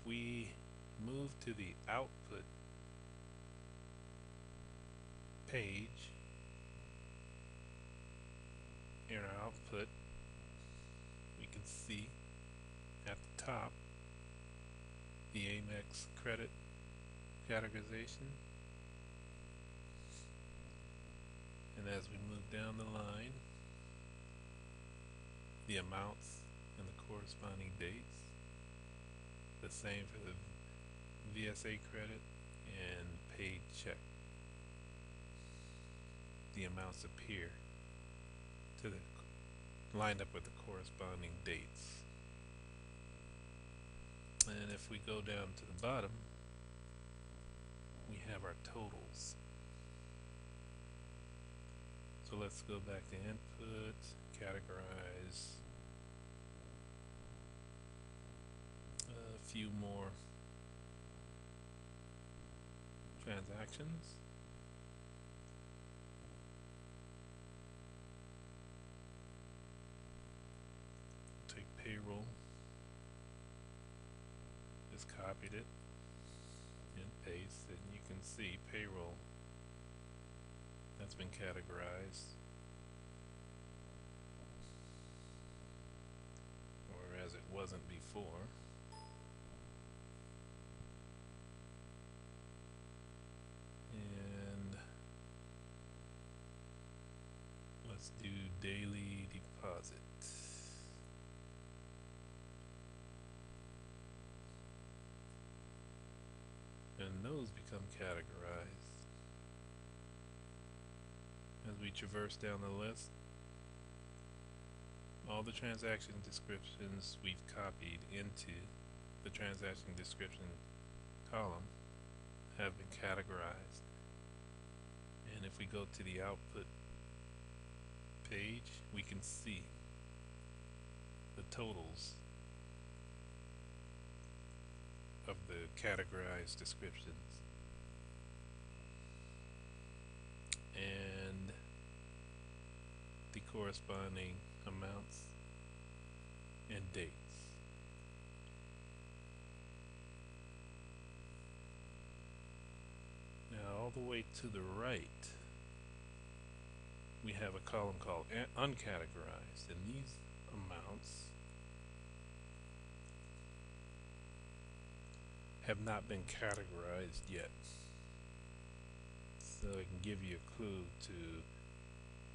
we move to the output page in our output, we can see at the top the Amex credit categorization. And as we move down the line, the amounts and the corresponding dates, the same for the VSA credit and paid check. The amounts appear to the lined up with the corresponding dates. And if we go down to the bottom, we have our totals. So let's go back to input, categorize, a few more transactions. Take payroll, just copied it and paste, and you can see payroll that's been categorized, whereas it wasn't before. And let's do daily deposit. And those become categorized. As we traverse down the list, all the transaction descriptions we've copied into the transaction description column have been categorized. And if we go to the output page, we can see the totals of the categorized descriptions and the corresponding amounts and dates. Now all the way to the right, we have a column called uncategorized, and these amounts have not been categorized yet. So it can give you a clue to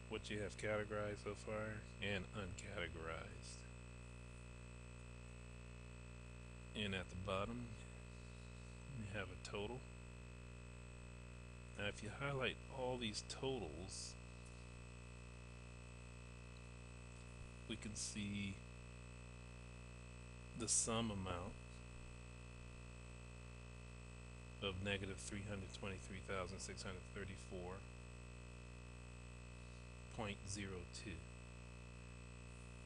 what you have categorized so far and uncategorized. And at the bottom, we have a total. Now if you highlight all these totals, we can see the sum amount of negative 323,634.02.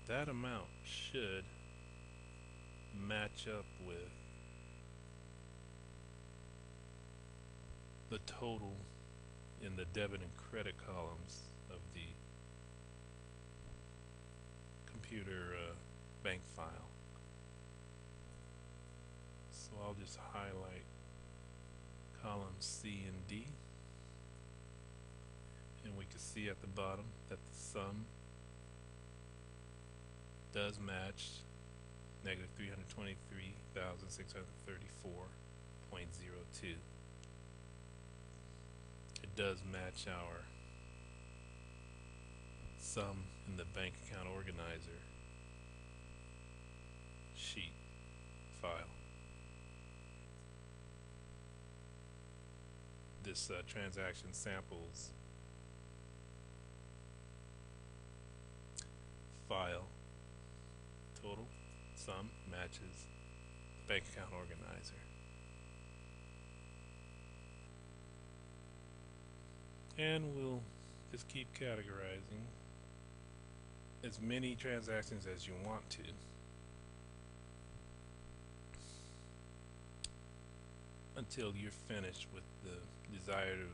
That amount should match up with the total in the debit and credit columns of the computer bank file. So I'll just highlight columns C and D, and we can see at the bottom that the sum does match negative 323,634.02. It does match our sum in the bank account organizer sheet file. This transaction samples file total sum matches the bank account organizer. And we'll just keep categorizing as many transactions as you want to. Until you're finished with the desired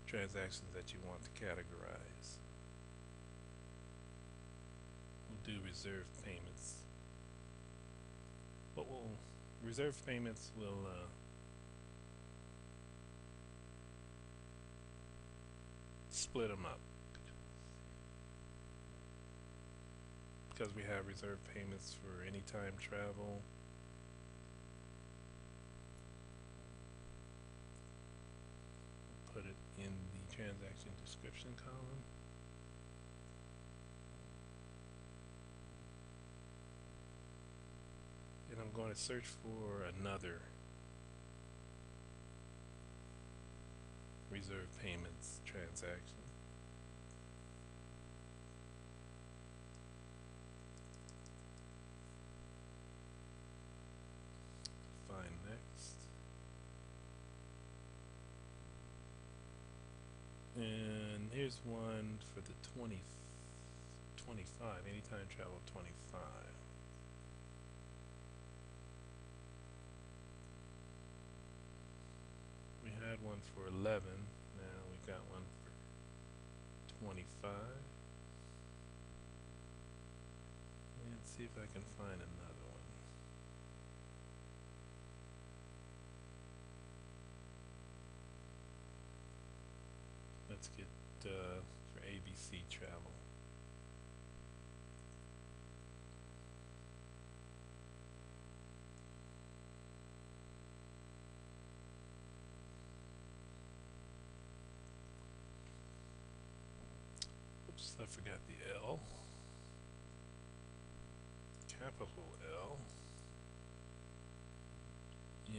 transactions that you want to categorize. We'll do reserve payments Reserve payments will split them up because we have reserve payments for anytime travel. Put it in the transaction description column. And I'm going to search for another reserve payments transaction. Find next. And here's one for the 25, anytime travel 25. We had one for 11, now we got one for 25. Let's see if I can find another one. Let's get for ABC travel. Oops, I forgot the L. Capital L.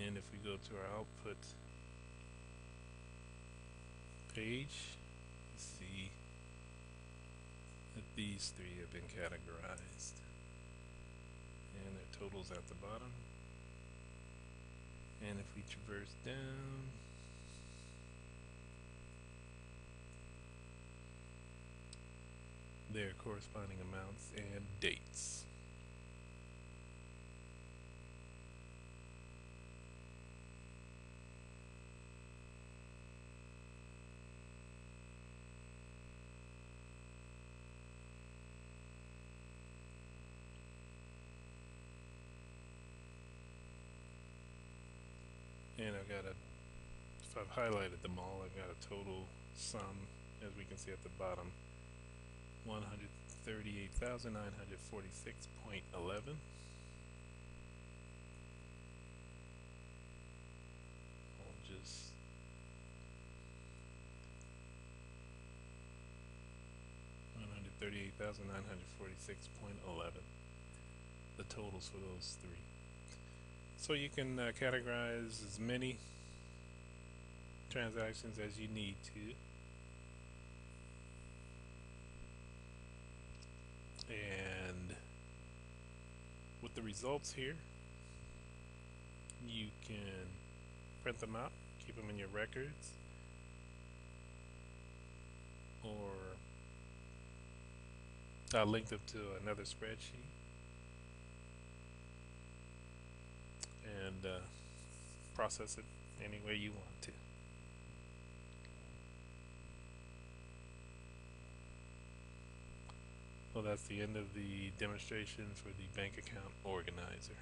And if we go to our output page, you see that these three have been categorized. And their totals at the bottom. And if we traverse down, their corresponding amounts and dates. And I've got if I've highlighted them all, I've got a total sum, as we can see at the bottom, 138,946.11. I'll just $138,946.11, the totals for those three. So you can categorize as many transactions as you need to, and with the results here, you can print them out, keep them in your records, or link them to another spreadsheet, and process it any way you want to. Well, that's the end of the demonstration for the bank account organizer.